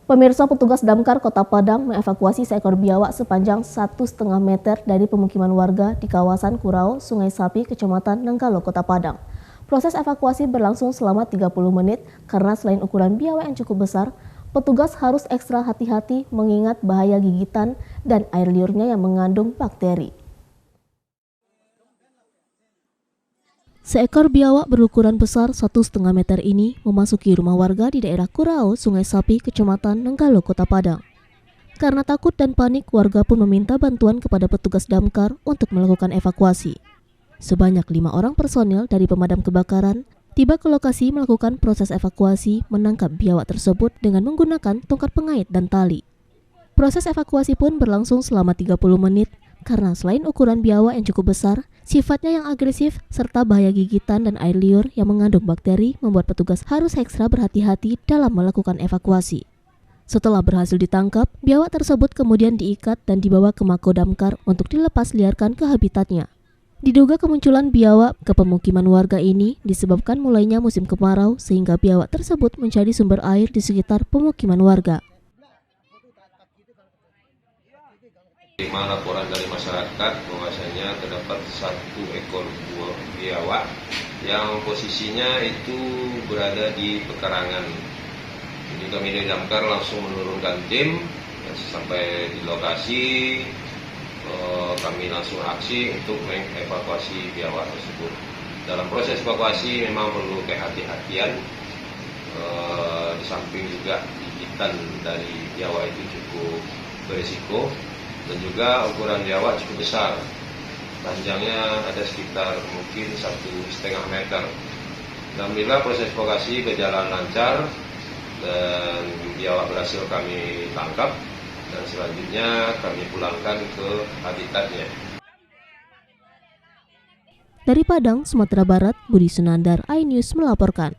Pemirsa, petugas damkar Kota Padang mengevakuasi seekor biawak sepanjang 1,5 meter dari pemukiman warga di kawasan Kurau, Sungai Sapi, Kecamatan Nenggalo, Kota Padang. Proses evakuasi berlangsung selama 30 menit karena selain ukuran biawak yang cukup besar, petugas harus ekstra hati-hati mengingat bahaya gigitan dan air liurnya yang mengandung bakteri. Seekor biawak berukuran besar 1,5 meter ini memasuki rumah warga di daerah Kurau, Sungai Sapi, Kecamatan Nenggalo, Kota Padang. Karena takut dan panik, warga pun meminta bantuan kepada petugas damkar untuk melakukan evakuasi. Sebanyak 5 orang personil dari pemadam kebakaran tiba ke lokasi melakukan proses evakuasi menangkap biawak tersebut dengan menggunakan tongkat pengait dan tali. Proses evakuasi pun berlangsung selama 30 menit karena selain ukuran biawak yang cukup besar, sifatnya yang agresif serta bahaya gigitan dan air liur yang mengandung bakteri membuat petugas harus ekstra berhati-hati dalam melakukan evakuasi. Setelah berhasil ditangkap, biawak tersebut kemudian diikat dan dibawa ke Mako Damkar untuk dilepas liarkan ke habitatnya. Diduga kemunculan biawak ke pemukiman warga ini disebabkan mulainya musim kemarau sehingga biawak tersebut mencari sumber air di sekitar pemukiman warga. Terima laporan dari masyarakat bahwasanya terdapat 1 ekor buah biawak yang posisinya itu berada di pekarangan. Jadi kami dari damkar langsung menurunkan tim sampai di lokasi. Kami langsung aksi untuk mengevakuasi biawak tersebut. Dalam proses evakuasi memang perlu kehati-hatian. Di samping juga gigitan dari biawak itu cukup berisiko. Dan juga ukuran biawak cukup besar, panjangnya ada sekitar mungkin 1,5 meter. Alhamdulillah proses evakuasi berjalan lancar dan biawak berhasil kami tangkap dan selanjutnya kami pulangkan ke habitatnya. Dari Padang, Sumatera Barat, Budi Sunandar, iNews melaporkan.